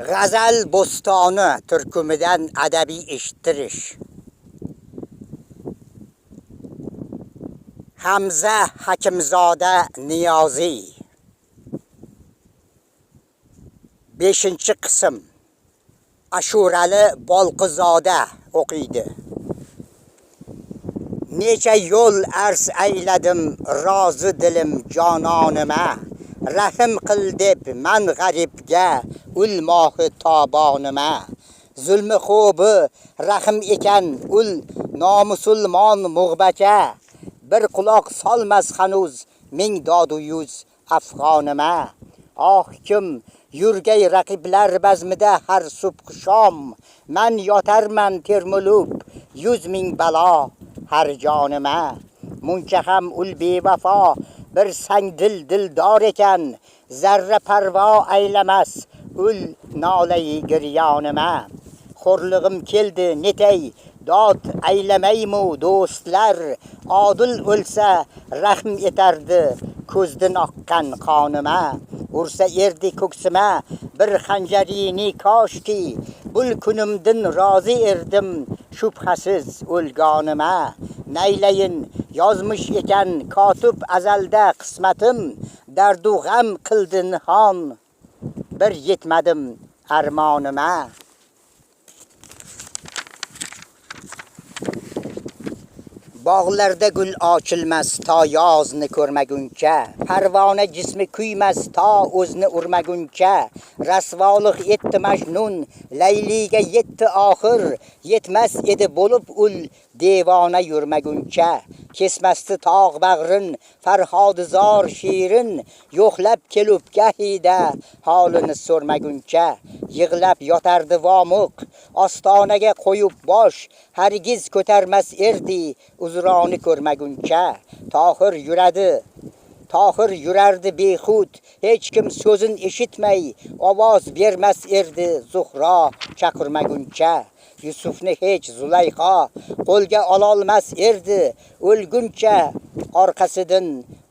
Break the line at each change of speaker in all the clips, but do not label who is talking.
G'azal bo'stoni turkumidan adabiy eshittirish. Hamza Hakimzoda Niyoziy. 5-qism. Ashurali Bolqizoda o'qiydi. Necha yo'l arz ayladim rozi dilim jononima, rahim qil deb man g'aribga ul mohi tobonima. Zulmi xo'bi rahim ekan ul nomusulmon mug'bacha, bir quloq solmas hanuz ming dodu yuz afg'onima. Oh kim yurgay raqiblar bazmida har subh shom, man yotarman termulub 100,000 balo har jonima. Muncha ham ul bevafo bir sangdil dildor ekan, zarra parvo aylamas ul nolai giryonima. Xo'rlig'im keldi netay dod aylamaymu do'stlar, odil o'lsa rahm etardi ko'zdan oqqan qonima. Ursa erdi ko'ksima bir xanjarini koshki, bul kunimdin rozi erdim shubhasiz o'lgonima. Naylayin yozmish ekan kotib azalda qismatim, dardu g'am qildi nihon bir yetmadim armonima. Bog'larda gul ochilmas to yozni ko'rmaguncha, parvona jismi kuymas to o'zni urmaguncha. Rasvolik etdi Majnun, Layliga yetdi oxir, yetmas edi bo'lib ul devona yurmaguncha. Kesmasdi tog' bag'rin Farhodizor shirin, yo'qlab kelib gahida holini so'rmaguncha. Yig'lab yotardi vomuq ostonaga qo'yib bosh, hargiz ko'tarmas erdi uzroni ko'rmaguncha. Tohir yurardi bexud, hech kim so'zin eshitmay ovoz bermas erdi Zuhro chaqirmaguncha. Yusufni hech Zulayxo qo'lga ololmas erdi, o'lguncha orqasidan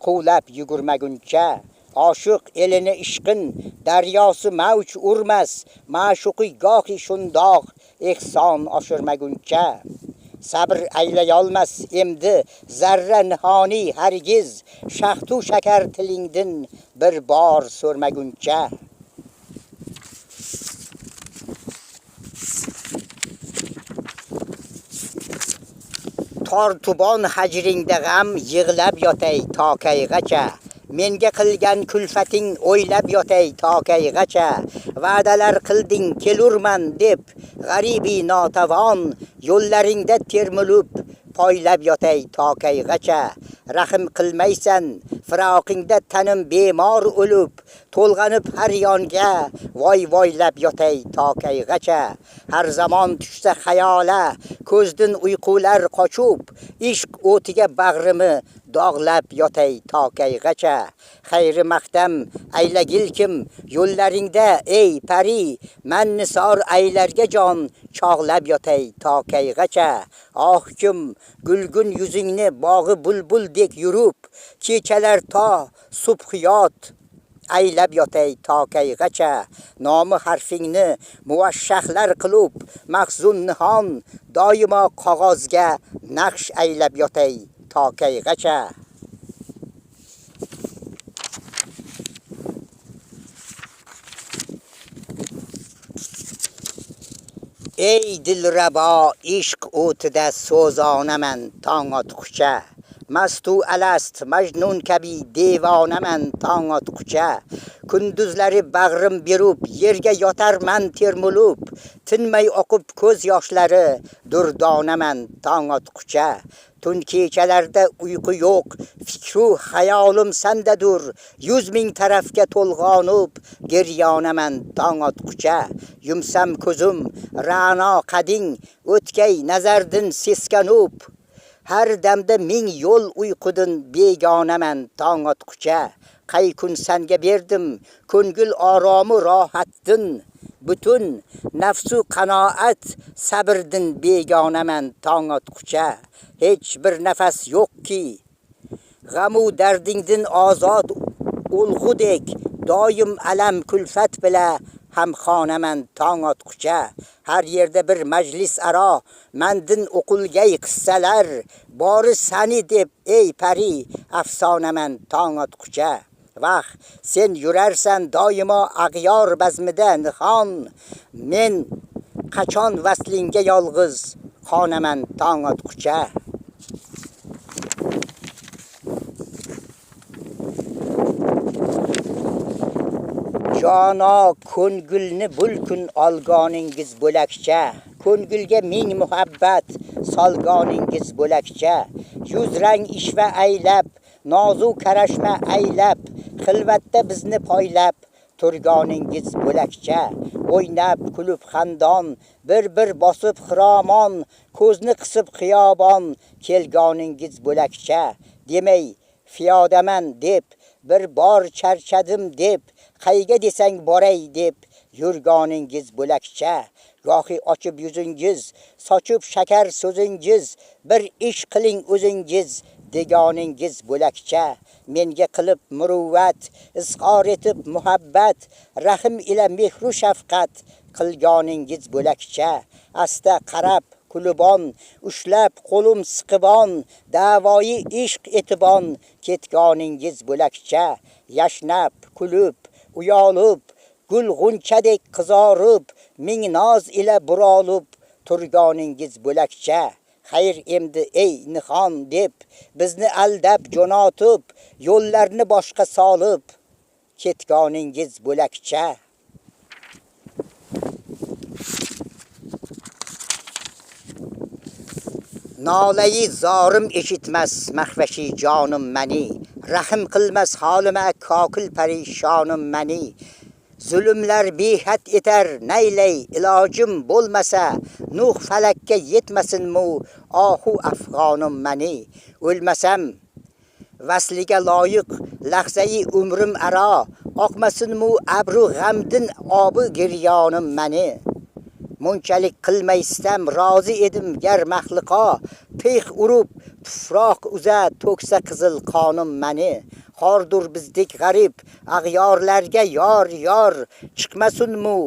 quvlab yugurmaguncha. Oshiq elini ishqin daryosi mavj urmas, ma'shuqi gohi shundoq ehson oshirmaguncha. Sabr aylayolmas emdi zarra nihoni hargiz, shahtu shakar tilingdin bir bor so'rmaguncha. Tor tubon hajringda g'am yig'lab yotay tokayg'acha. Menga qilgan kulfating o'ylab yotay tokayg'acha. Va'dalar qilding kelurman deb g'aribi notavon, yo'llaringda termulib poylab yotay tokayg'acha. Rahim qilmaysan firoqingda tanim bemor o'lib, to'lg'anib har yonga voy voylab yotay tokayg'acha. Har zamon tushsa xayola ko'zdan uyqular qochib, ishq o'tiga bag'rimi dog'lab yotay tokayg'acha. Xayri maqdam aylagil kim yo'llaringda ey pari, man nisor aylarga jon chog'lab yotay tokayg'acha. Oh kim gulgun yuzingni bog'i bulbuldek yurib, kechalar to subhiyot aylab yotay tokayg'acha. Nomi harfingni muvashshahlar qilib, mahzun nihon doimo qog'ozga naqsh aylab yotay tokayg'acha. Ey dilrabo ishq o'tida so'zonaman tong otqucha. Mastu alast Majnun kabi devonaman tong otqucha. Kunduzlari bag'rim berib yerga yotarman termulib, tinmay oqib ko'z yoshlari durdonaman tong otqucha. Tun kechalarda uyqu yo'q, fikru xayolim sandadur, 100,000 tarafga to'lg'onib giryonaman tong otqucha. Yumsam ko'zim ra'no qading o'tkay nazardin seskanib, har damda 1000 yo'l uyqudan begonaman tong otqucha. Qay kun sanga berdim ko'ngil oromi rohatdin, butun nafsu qanoat sabrdan begonaman tong otqucha. Hech bir nafas yo'qki g'amu dardingdan ozod o'lg'udek, doim alam kulfat bila ham xonaman tong otqucha. Har yerda bir majlis aro mandin o'qilgay qissalar, bori sani deb ey pari afsonaman tong otqucha. Vaqt sen yurarsan doimo ag'yor bazmida nihon, men qachon vaslingga yolg'iz xonaman tong otqucha. Jono ko'ngilni bulkun olgoningiz bo'lakcha, ko'ngilga ming muhabbat solgoningiz bo'lakcha. Yuz rang ishva aylab, nozu karashma aylab, xilvatda bizni poylab turgoningiz bo'lakcha. O'ynab kulib xandon, bir bosib xiromon, ko'zni qisib xiyobon kelgoningiz bo'lakcha. Demay fiyodaman deb, bir bor charchadim deb, qayga desang boray deb yurgoningiz bo'lakcha. Gohi ochib yuzingiz, sochib shakar so'zingiz, bir ish qiling o'zingiz degoningiz bo'lakcha. Menga qilib muruvvat, izhor etib muhabbat, rahim ila mehru shafqat qilgoningiz bo'lakcha. Asta qarab kulubon, ushlab qo'lim siqibon, davoyi ishq etibon ketgoningiz bo'lakcha. Yashnab kulib uyolib, gul g'unchadek qizorib, ming noz ila burolib turgoningiz bo'lakcha. Xayr endi ey nihon deb, bizni aldab jo'notib, yo'llarni boshqa solib ketgoningiz bo'lakcha. Nolayi zorim eshitmas mahvashi jonim mani, rahim qilmas holima kokil parishonim mani. Zulmlar behad etar naylay ilojim bo'lmasa, Nuh falakka yetmasin mu ohu afg'onim mani. O'lmasam vasliga loyiq lahzai umrim aro, oqmasin mu abru g'amdin obi giryonim mani. Munchalik qilmaysam rozi edim gar maxluqo, peyx urib tufroq uza to'ksa qizil qonim mani. Xordur bizdek g'arib ag'yorlarga yor chiqmasin mu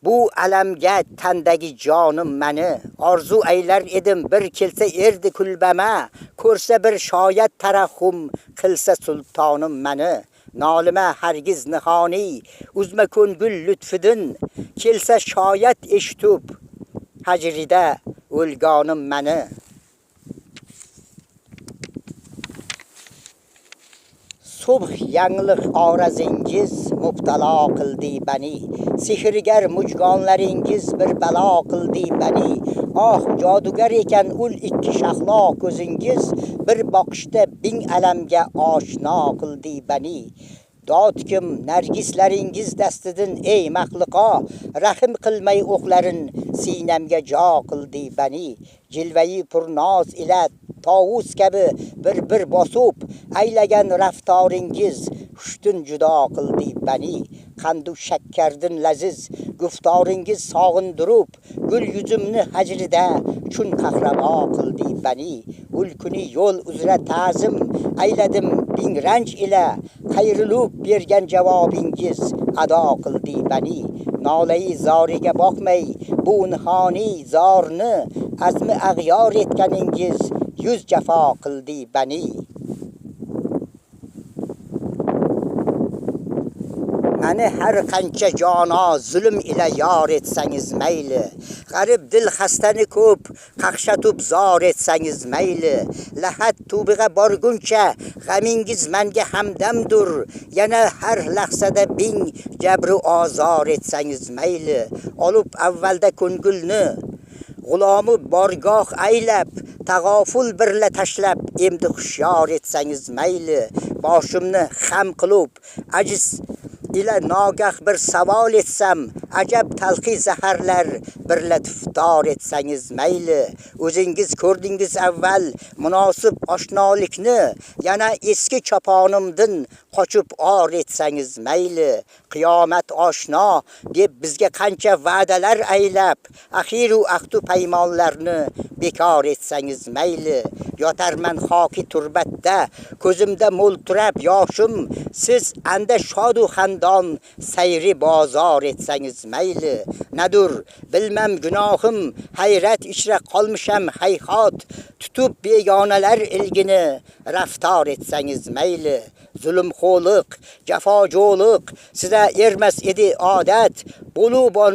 bu alamga tandagi jonim mani. Orzu aylar edim bir kelsa erdi kulbama, ko'rsa bir shoyat tarahhum qilsa sultonim mani. Nolima hargiz nihoniy, uzma ko'ngil lutfidin, kelsa shoyat eshitib hajrida o'lgonim mani. Subh yangliq orazingiz mubtalo qildi bani, sehrgar mujgonlaringiz bir balo qildi bani. Oh jodugar ekan ul ikki shahlo ko'zingiz, bir boqishda bing alamga oshno qildi bani. Dodkim nargislaringiz dastidan ey maxluqo, rahim qilmay o'qlarin sinamga jo qildi bani. Jilvayi purnoz ila tovus kabi bir bosib, aylagan raftoringiz hushtun judo qildi bani. Qandu shakkardin laziz guftoringiz sog'indirib, gul yuzimni hajrida chun qahrabo qildi bani. Ul kuni yo'l uzra ta'zim ayladim bing ranj ila, qayrilib bergan javobingiz ado qildi bani. Nolayi zoriga boqmay bu nihoni zorni, azmi ag'yor etganingiz yuz jafo qildi bani. Mani har qancha jono zulm ila yor etsangiz mayli, g'arib dil xastani ko'p qaqshatib zor etsangiz mayli. Lahat tubiga borguncha g'amingiz menga hamdamdur, yana har lahzada bing jabru ozor etsangiz mayli. Olib avvalda ko'ngilni g'ulomi borgoh aylab, tag'oful birla tashlab endi xushyor etsangiz mayli. Boshimni xam qilib ajiz ila nogah bir savol etsam, ajab talqi zaharlar birlatib etsangiz mayli. O'zingiz ko'rdingiz avval munosib oshnolikni, yana eski choponimdan qochib etsangiz mayli. Qiyomat oshno deb bizga qancha va'dalar aylab, axiru ahdu paymonlarni bekor etsangiz mayli. Yotarman xoki turbatda, ko'zimda mo'ltirab yoshim, siz anda shodu xandon sayri bozor etsangiz mayli. Nadur bilmam gunohim, hayrat ichra qolmisham hayhot, tutib begonalar ilgini raftor etsangiz mayli. Zulmxo'liq, jafojo'liq sizda ermas edi odat, bo'lubon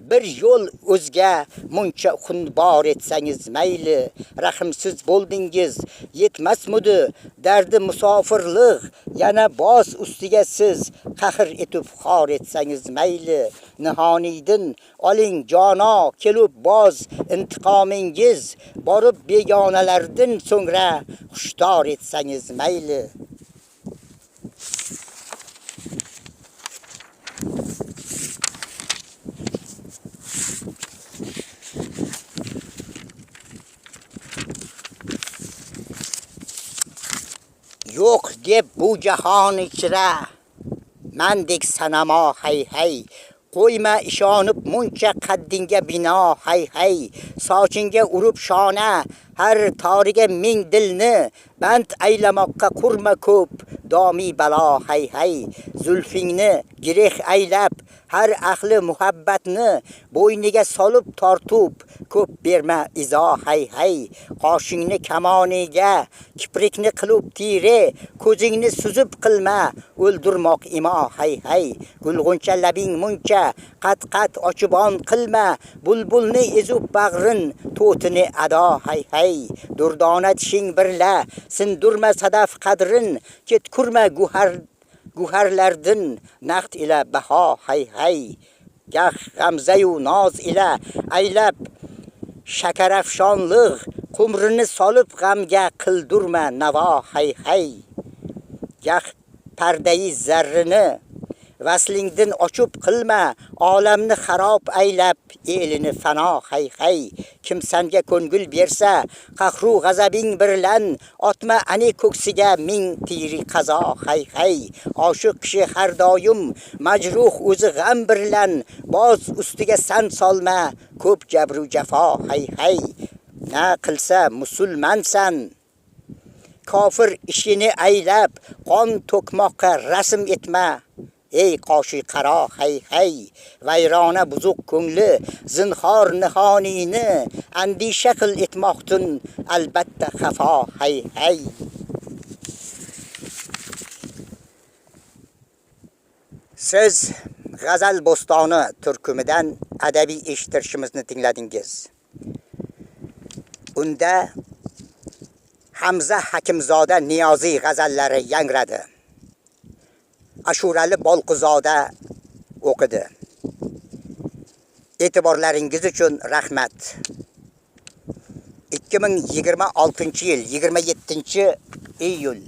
bir yo'l o'zga muncha xunbor etsangiz mayli. Rahimsiz bo'ldingiz, yetmasmudi dardi musofirlik, yana boz ustiga siz qahr etib xor etsangiz mayli. Nihoniydin oling jono kelib boz intiqomingiz, borib begonalardan so'ngra xushtor etsangiz mayli. Yo'q deb bu jahon ichra mandek sanamo hay hay. Qo'yma ishonib muncha qaddinga bino hay hay. Sochinga urib shona har toriga ming dilni band aylamoqqa qurma ko'p domi balo hay hay. Zulfingni gireh aylab har ahli muhabbatni bo'yniga solib tortib ko'p berma izo hay hay. Qoshingni kamoniga kiprikni qilib tire, ko'zingni suzib qilma o'ldirmoq imo hay hay. Gulg'uncha labing muncha qat ochibon qilma, bulbulni ezib bag'rin to'tini ado hay hay. Durdona tishing birla sindurma sadaf qadrin, ketkurma guharlardan naqd ila baho hay hay. Gah g'amzayu noz ila aylab shakarafshonlik, qumrini solib g'amga qildurma navo hay hay. Gah pardai zarrini vaslingdan ochib qilma, olamni xarob aylab elini fano hay hay. Kim sanga ko'ngil bersa qahru g'azabing birlan, otma ani ko'ksiga ming tiri qazo hay hay. Oshiq kishi har doim majruh o'zi g'am birlan, boz ustiga san solma ko'p jabru jafo hay hay. Na qilsa musulmonsan kofir ishini aylab, qon to'kmoqqa rasm etma ey qoshi qaro hay hay. Vayrona buzuq ko'ngli zinhor nihoniyni andisha qil etmoqtin albatta xafo hay hay. Siz G'azal Bo'stoni turkumidan adabiy eshittirishimizni tingladingiz. Unda Hamza Hakimzoda Niyoziy g'azallari yangradi. Ashurali Bolqizoda o'qidi. E'tiborlaringiz uchun rahmat. 2026-yil 27-iyul